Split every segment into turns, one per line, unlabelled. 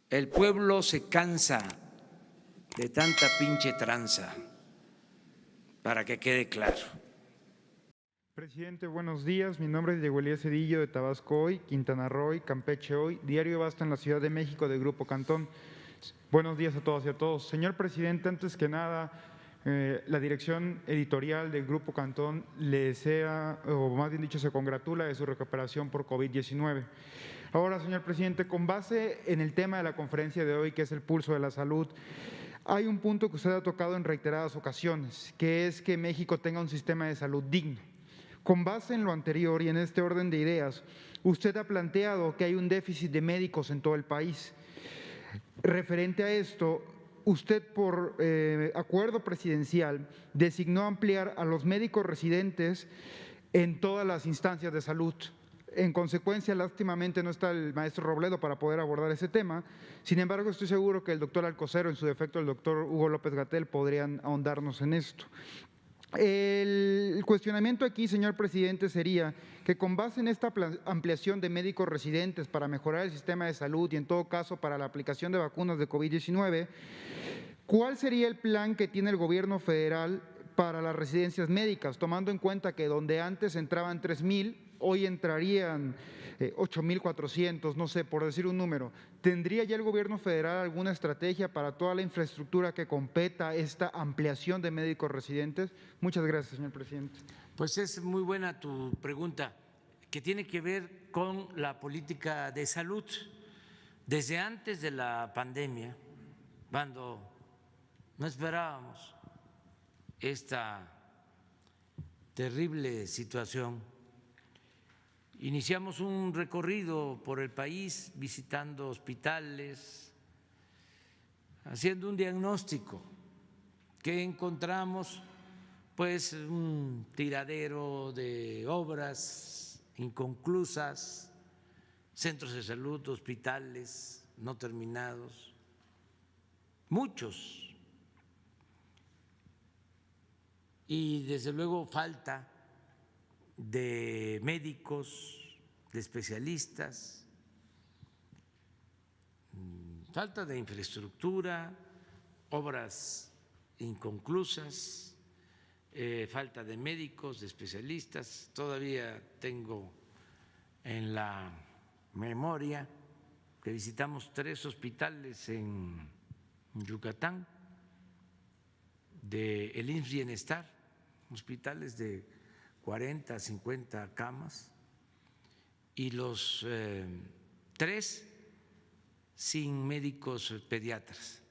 El pueblo se cansa de tanta pinche tranza, para que quede claro.
Presidente, buenos días. Mi nombre es Diego Elías Cedillo de Tabasco Hoy, Quintana Roo Hoy, Campeche Hoy, Diario Basta en la Ciudad de México del Grupo Cantón. Buenos días a todas y a todos. Señor presidente, antes que nada, la dirección editorial del Grupo Cantón le desea, o más bien dicho, se congratula de su recuperación por COVID-19. Ahora, señor presidente, con base en el tema de la conferencia de hoy, que es el pulso de la salud, hay un punto que usted ha tocado en reiteradas ocasiones, que es que México tenga un sistema de salud digno. Con base en lo anterior y en este orden de ideas, usted ha planteado que hay un déficit de médicos en todo el país. Referente a esto, usted por acuerdo presidencial designó ampliar a los médicos residentes en todas las instancias de salud. En consecuencia, lástimamente no está el maestro Robledo para poder abordar ese tema. Sin embargo, estoy seguro que el doctor Alcocer, en su defecto el doctor Hugo López-Gatell, podrían ahondarnos en esto. El cuestionamiento aquí, señor presidente, sería que con base en esta ampliación de médicos residentes para mejorar el sistema de salud y en todo caso para la aplicación de vacunas de COVID-19, ¿cuál sería el plan que tiene el gobierno federal para las residencias médicas, tomando en cuenta que donde antes entraban 3,000, hoy entrarían 8,400, no sé, por decir un número? ¿Tendría ya el gobierno federal alguna estrategia para toda la infraestructura que competa esta ampliación de médicos residentes? Muchas gracias, señor presidente.
Pues es muy buena tu pregunta, que tiene que ver con la política de salud. Desde antes de la pandemia, cuando no esperábamos esta terrible situación, iniciamos un recorrido por el país visitando hospitales, haciendo un diagnóstico. ¿Qué encontramos? Pues un tiradero de obras inconclusas, centros de salud, hospitales no terminados, muchos. Y desde luego falta de médicos, de especialistas, falta de infraestructura, obras inconclusas, falta de médicos, de especialistas. Todavía tengo en la memoria que visitamos 3 hospitales en Yucatán del IMSS Bienestar, hospitales de 40, 50 camas, y los 3 sin médicos pediatras,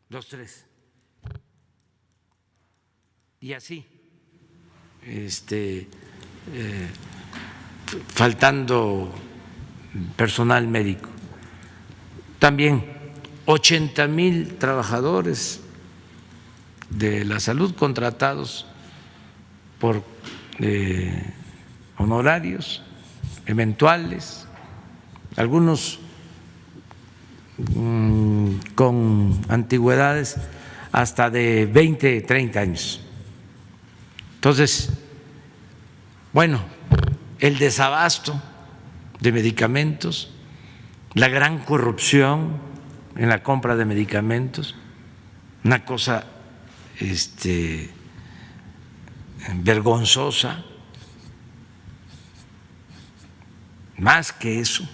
los 3. Y así, faltando personal médico. También 80,000 trabajadores de la salud contratados por honorarios eventuales, algunos con antigüedades hasta de 20, 30 años. Entonces, bueno, el desabasto de medicamentos, la gran corrupción en la compra de medicamentos, una cosa vergonzosa. Más que eso,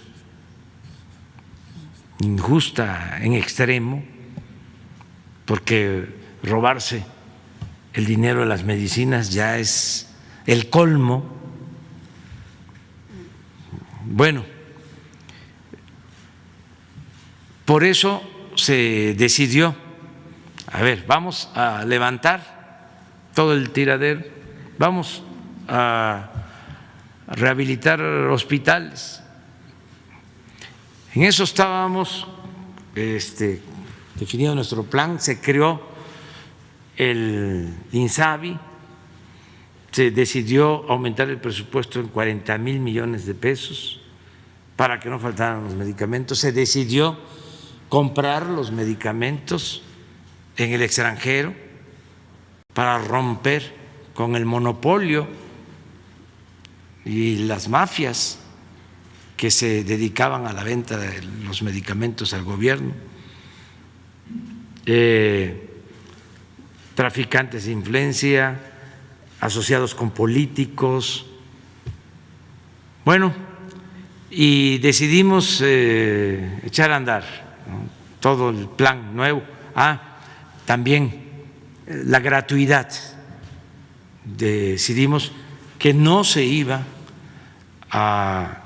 injusta en extremo, porque robarse el dinero de las medicinas ya es el colmo. Bueno, por eso se decidió, a ver, vamos a levantar todo el tiradero, vamos a rehabilitar hospitales. En eso estábamos definiendo nuestro plan. Se creó el INSABI, se decidió aumentar el presupuesto en 40,000 millones de pesos para que no faltaran los medicamentos. Se decidió comprar los medicamentos en el extranjero para romper con el monopolio y las mafias que se dedicaban a la venta de los medicamentos al gobierno, traficantes de influencia, asociados con políticos. Bueno, y decidimos echar a andar, ¿no?, todo el plan nuevo. También la gratuidad. Decidimos que no se iba a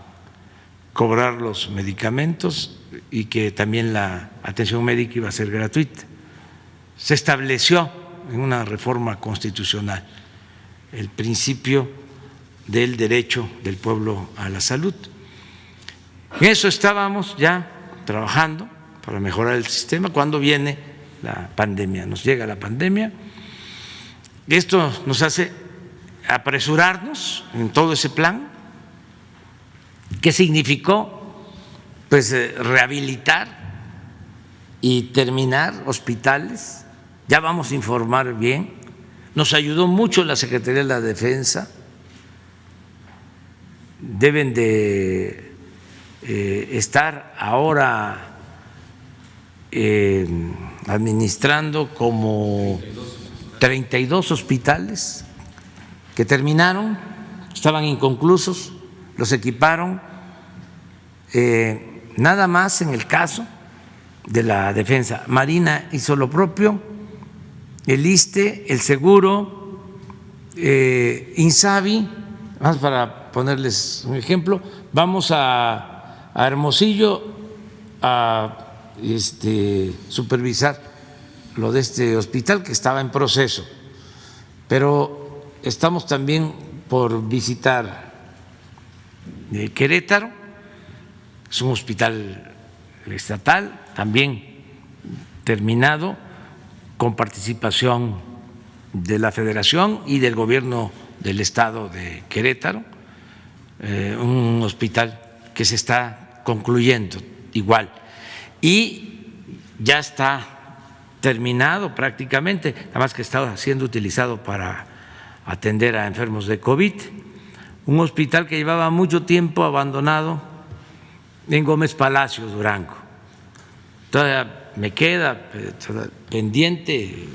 cobrar los medicamentos y que también la atención médica iba a ser gratuita. Se estableció en una reforma constitucional el principio del derecho del pueblo a la salud. En eso estábamos ya trabajando para mejorar el sistema cuando viene la pandemia, nos llega la pandemia. Esto nos hace apresurarnos en todo ese plan, que significó pues rehabilitar y terminar hospitales. Ya vamos a informar bien. Nos ayudó mucho la Secretaría de la Defensa. Deben de estar ahora administrando como 32 hospitales que terminaron, estaban inconclusos, los equiparon. Nada más en el caso de la Defensa. Marina hizo lo propio, el ISSSTE, el Seguro, INSABI. Más para ponerles un ejemplo, vamos a Hermosillo a supervisar lo de este hospital que estaba en proceso, pero estamos también por visitar Querétaro, es un hospital estatal también terminado, con participación de la Federación y del gobierno del estado de Querétaro, un hospital que se está concluyendo igual y ya está terminado prácticamente, nada más que estaba siendo utilizado para atender a enfermos de COVID, un hospital que llevaba mucho tiempo abandonado en Gómez Palacio, Durango. Todavía me queda pendiente,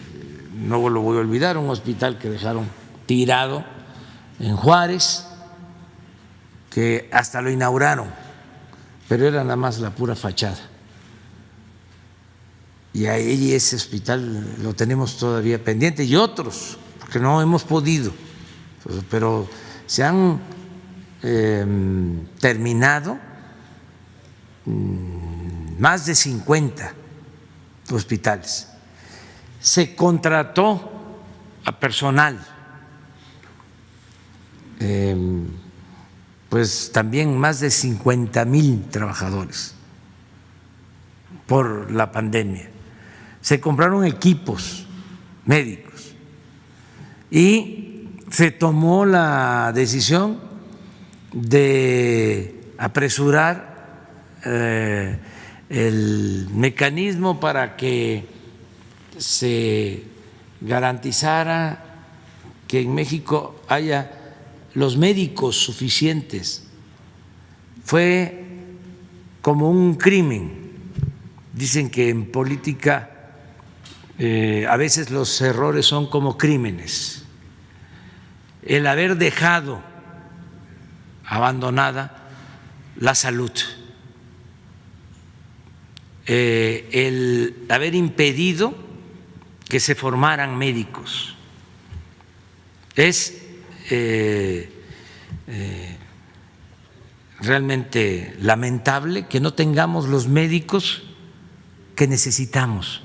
no lo voy a olvidar, un hospital que dejaron tirado en Juárez, que hasta lo inauguraron, pero era nada más la pura fachada. Y ahí ese hospital lo tenemos todavía pendiente, y otros, porque no hemos podido, pero se han terminado más de 50 hospitales. Se contrató a personal, pues también más de 50,000 trabajadores por la pandemia. Se compraron equipos médicos y se tomó la decisión de apresurar el mecanismo para que se garantizara que en México haya los médicos suficientes. Fue como un crimen. Dicen que en política a veces los errores son como crímenes. El haber dejado abandonada la salud, el haber impedido que se formaran médicos, es realmente lamentable que no tengamos los médicos que necesitamos,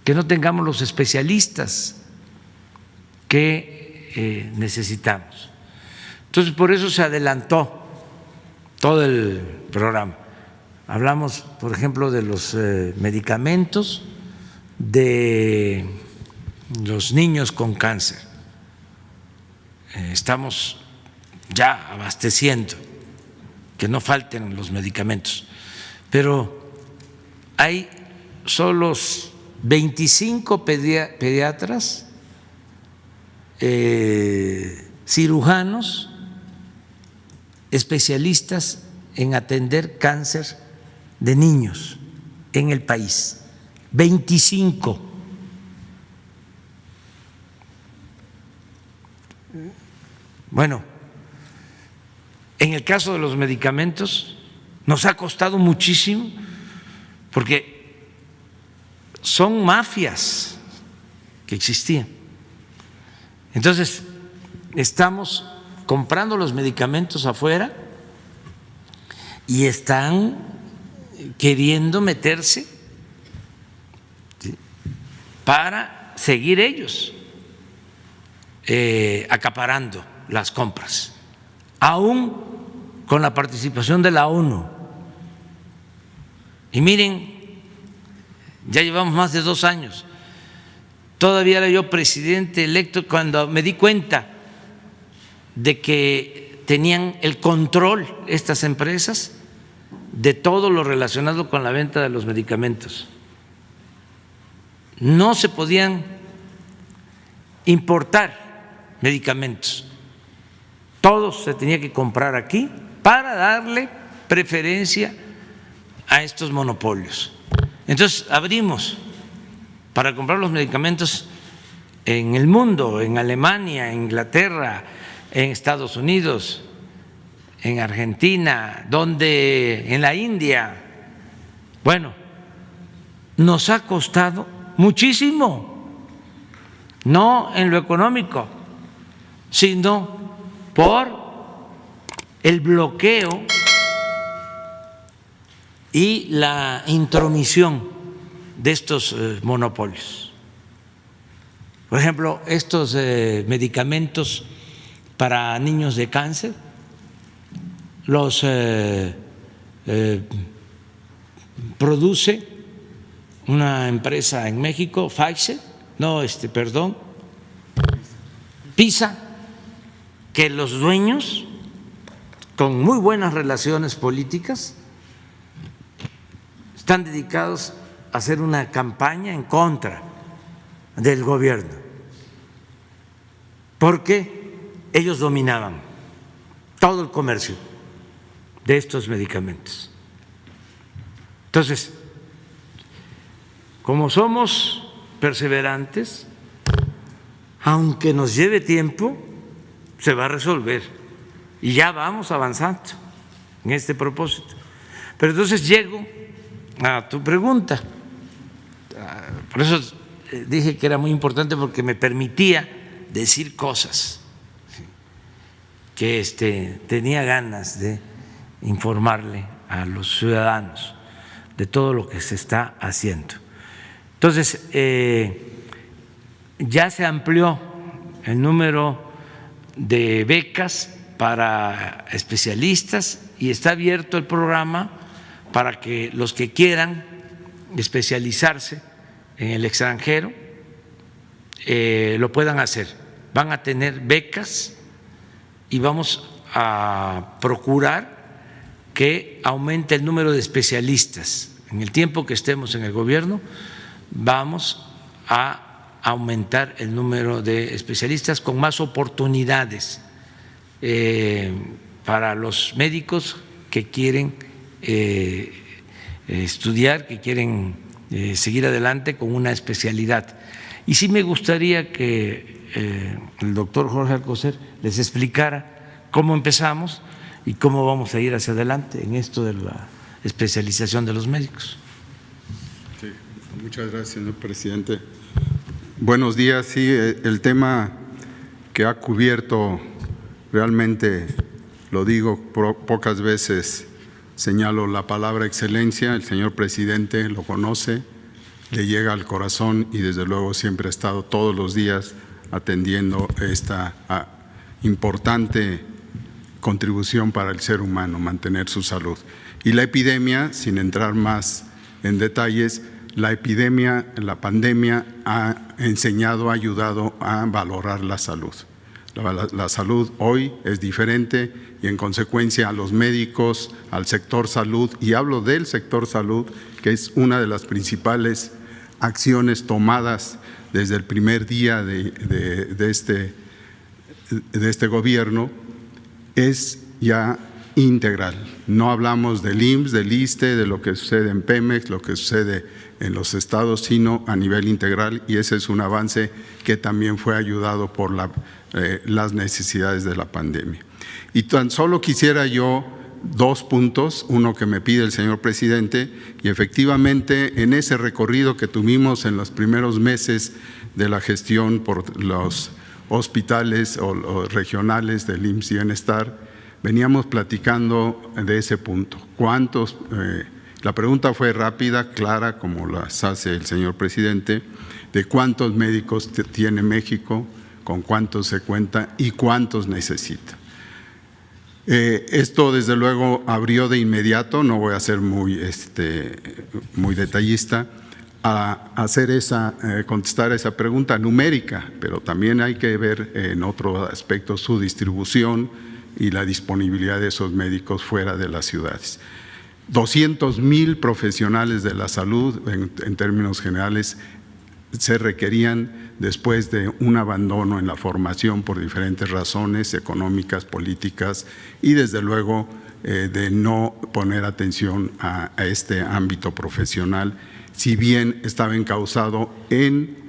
que no tengamos los especialistas que necesitamos. Entonces, por eso se adelantó todo el programa. Hablamos, por ejemplo, de los medicamentos de los niños con cáncer. Estamos ya abasteciendo, que no falten los medicamentos, pero hay solo 25 pediatras, cirujanos, especialistas en atender cáncer de niños en el país. 25. Bueno, en el caso de los medicamentos nos ha costado muchísimo porque son mafias que existían. Entonces, estamos comprando los medicamentos afuera y están queriendo meterse, ¿sí?, para seguir ellos acaparando las compras, aún con la participación de la ONU. Y miren, ya llevamos más de 2 años. Todavía era yo presidente electo cuando me di cuenta de que tenían el control estas empresas de todo lo relacionado con la venta de los medicamentos. No se podían importar medicamentos, todos se tenía que comprar aquí para darle preferencia a estos monopolios. Entonces abrimos para comprar los medicamentos en el mundo, en Alemania, en Inglaterra, en Estados Unidos, en Argentina, en la India. Bueno, nos ha costado muchísimo, no en lo económico, sino por el bloqueo y la intromisión de estos monopolios. Por ejemplo, estos medicamentos para niños de cáncer los produce una empresa en México, PISA, que los dueños, con muy buenas relaciones políticas, están dedicados a hacer una campaña en contra del gobierno, porque ellos dominaban todo el comercio de estos medicamentos. Entonces, como somos perseverantes, aunque nos lleve tiempo, se va a resolver y ya vamos avanzando en este propósito. Pero entonces llego a tu pregunta. Por eso dije que era muy importante, porque me permitía decir cosas que tenía ganas de informarle a los ciudadanos de todo lo que se está haciendo. Entonces, ya se amplió el número de becas para especialistas y está abierto el programa para que los que quieran especializarse en el extranjero lo puedan hacer. Van a tener becas y vamos a procurar que aumente el número de especialistas. En el tiempo que estemos en el gobierno, vamos a aumentar el número de especialistas con más oportunidades para los médicos que quieren estudiar, que quieren seguir adelante con una especialidad. Y sí me gustaría que el doctor Jorge Alcocer les explicara cómo empezamos y cómo vamos a ir hacia adelante en esto de la especialización de los médicos.
Sí, muchas gracias, señor presidente. Buenos días. Sí, el tema que ha cubierto realmente, lo digo pocas veces, señalo la palabra excelencia. El señor presidente lo conoce, le llega al corazón y desde luego siempre ha estado todos los días atendiendo esta importante contribución para el ser humano, mantener su salud. Y la epidemia, sin entrar más en detalles, la pandemia ha enseñado, ha ayudado a valorar la salud. La salud hoy es diferente y en consecuencia a los médicos, al sector salud, y hablo del sector salud, que es una de las principales acciones tomadas desde el primer día de este gobierno, es ya integral. No hablamos del IMSS, del ISSSTE, de lo que sucede en Pemex, lo que sucede en los estados, sino a nivel integral, y ese es un avance que también fue ayudado por las necesidades de la pandemia. Y tan solo quisiera yo 2 puntos, uno que me pide el señor presidente, y efectivamente en ese recorrido que tuvimos en los primeros meses de la gestión por los hospitales o regionales del IMSS Bienestar, veníamos platicando de ese punto. La pregunta fue rápida, clara, como las hace el señor presidente, de cuántos médicos tiene México, con cuántos se cuenta y cuántos necesita. Esto desde luego abrió de inmediato, no voy a ser muy detallista, a contestar esa pregunta numérica, pero también hay que ver en otro aspecto su distribución y la disponibilidad de esos médicos fuera de las ciudades. 200,000 profesionales de la salud, en términos generales, se requerían después de un abandono en la formación por diferentes razones económicas, políticas y desde luego de no poner atención a este ámbito profesional, si bien estaba encauzado en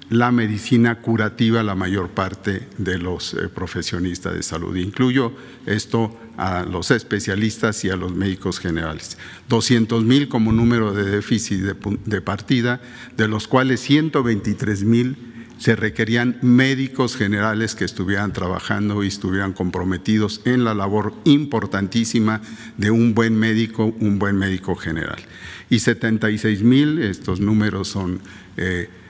la medicina curativa la mayor parte de los profesionistas de salud. Incluyo esto a los especialistas y a los médicos generales. 200,000 como número de déficit de partida, de los cuales 123,000 se requerían médicos generales que estuvieran trabajando y estuvieran comprometidos en la labor importantísima de un buen médico general. Y 76,000, estos números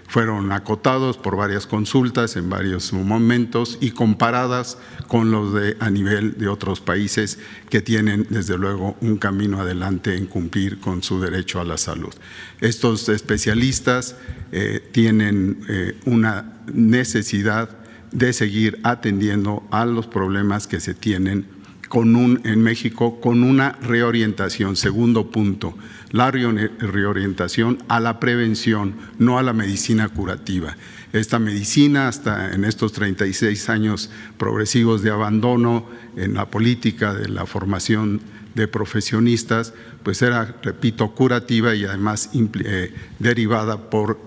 fueron acotados por varias consultas en varios momentos y comparadas con los a nivel de otros países que tienen desde luego un camino adelante en cumplir con su derecho a la salud. Estos especialistas tienen una necesidad de seguir atendiendo a los problemas que se tienen en México con una reorientación. Segundo punto, la reorientación a la prevención, no a la medicina curativa. Esta medicina, hasta en estos 36 años progresivos de abandono en la política de la formación de profesionistas, pues era, repito, curativa y además derivada por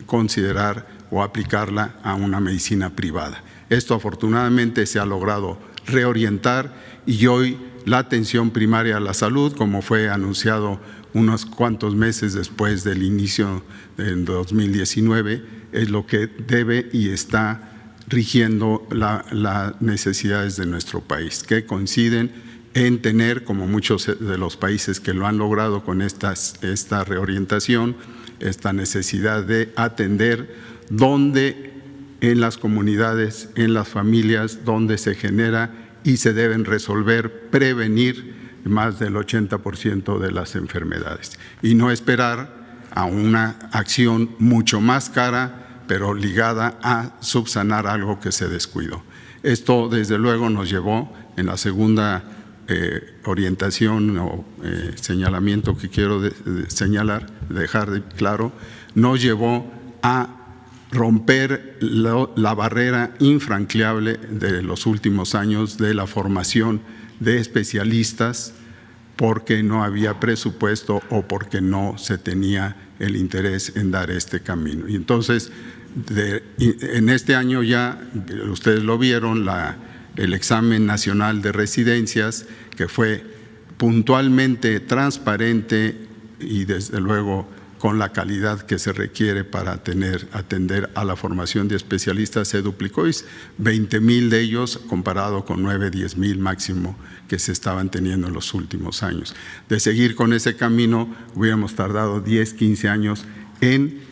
considerar o aplicarla a una medicina privada. Esto afortunadamente se ha logrado reorientar y hoy la atención primaria a la salud, como fue anunciado unos cuantos meses después del inicio en 2019, es lo que debe y está rigiendo las necesidades de nuestro país, que coinciden en tener, como muchos de los países que lo han logrado con esta reorientación, esta necesidad de atender donde en las comunidades, en las familias, donde se genera y se deben resolver, prevenir más del 80% de las enfermedades y no esperar a una acción mucho más cara, pero ligada a subsanar algo que se descuidó. Esto, desde luego, nos llevó en la segunda orientación o señalamiento que quiero dejar claro, nos llevó a romper la barrera infranqueable de los últimos años de la formación de especialistas porque no había presupuesto o porque no se tenía el interés en dar este camino. Y entonces, en este año ya, ustedes lo vieron, el examen nacional de residencias, que fue puntualmente transparente y desde luego con la calidad que se requiere para atender a la formación de especialistas, se duplicó, 20,000 de ellos comparado con 10,000 máximo que se estaban teniendo en los últimos años. De seguir con ese camino, hubiéramos tardado 10, 15 años en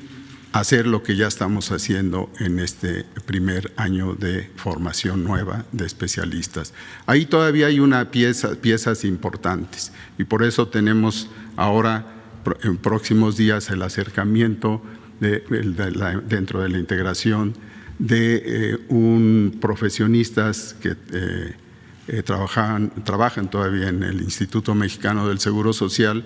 hacer lo que ya estamos haciendo en este primer año de formación nueva de especialistas. Ahí todavía hay piezas importantes y por eso tenemos ahora en próximos días el acercamiento dentro de la integración de profesionistas que trabajan todavía en el Instituto Mexicano del Seguro Social,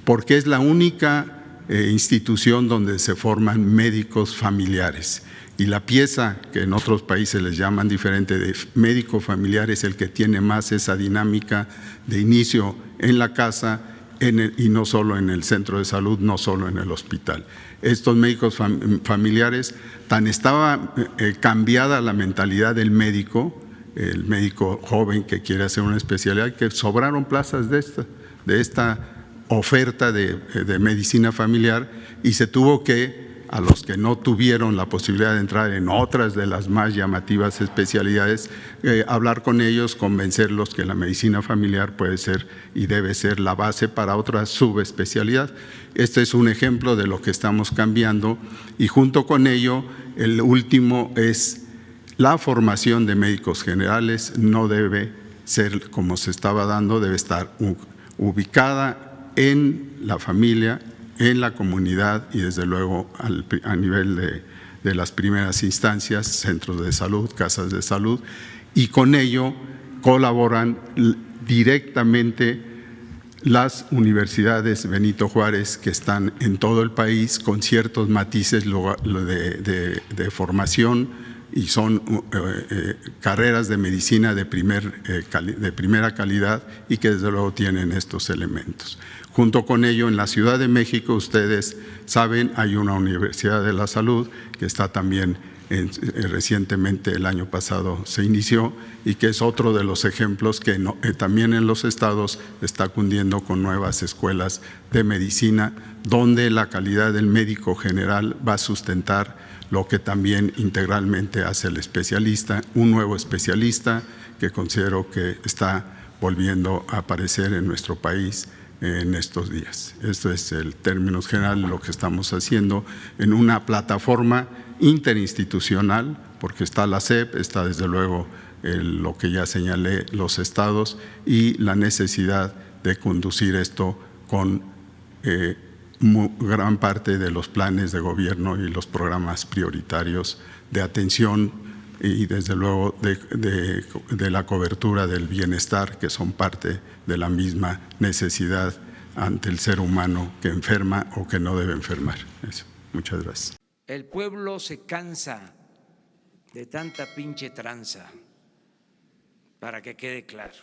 porque es la única institución donde se forman médicos familiares. Y la pieza, que en otros países les llaman diferente, de médico familiar, es el que tiene más esa dinámica de inicio en la casa y no solo en el centro de salud, no solo en el hospital. Estos médicos familiares, tan estaba cambiada la mentalidad del médico, el médico joven que quiere hacer una especialidad, que sobraron plazas de esta oferta de medicina familiar, y se tuvo que, a los que no tuvieron la posibilidad de entrar en otras de las más llamativas especialidades, hablar con ellos, convencerlos que la medicina familiar puede ser y debe ser la base para otra subespecialidad. Este es un ejemplo de lo que estamos cambiando, y junto con ello, el último es la formación de médicos generales. No debe ser como se estaba dando, debe estar ubicada en la familia, en la comunidad y desde luego a nivel de las primeras instancias, centros de salud, casas de salud, y con ello colaboran directamente las universidades Benito Juárez, que están en todo el país con ciertos matices de formación, y son carreras de medicina de primera calidad y que desde luego tienen estos elementos. Junto con ello, en la Ciudad de México, ustedes saben, hay una Universidad de la Salud que está también recientemente, el año pasado se inició, y que es otro de los ejemplos que también en los estados está cundiendo con nuevas escuelas de medicina, donde la calidad del médico general va a sustentar lo que también integralmente hace el especialista, un nuevo especialista que considero que está volviendo a aparecer en nuestro país en estos días. Esto es, en términos generales, lo que estamos haciendo en una plataforma interinstitucional, porque está la SEP, está desde luego lo que ya señalé, los estados, y la necesidad de conducir esto con gran parte de los planes de gobierno y los programas prioritarios de atención y desde luego de la cobertura del bienestar, que son parte de la misma necesidad ante el ser humano que enferma o que no debe enfermar. Eso. Muchas gracias.
El pueblo se cansa de tanta pinche tranza, para que quede claro.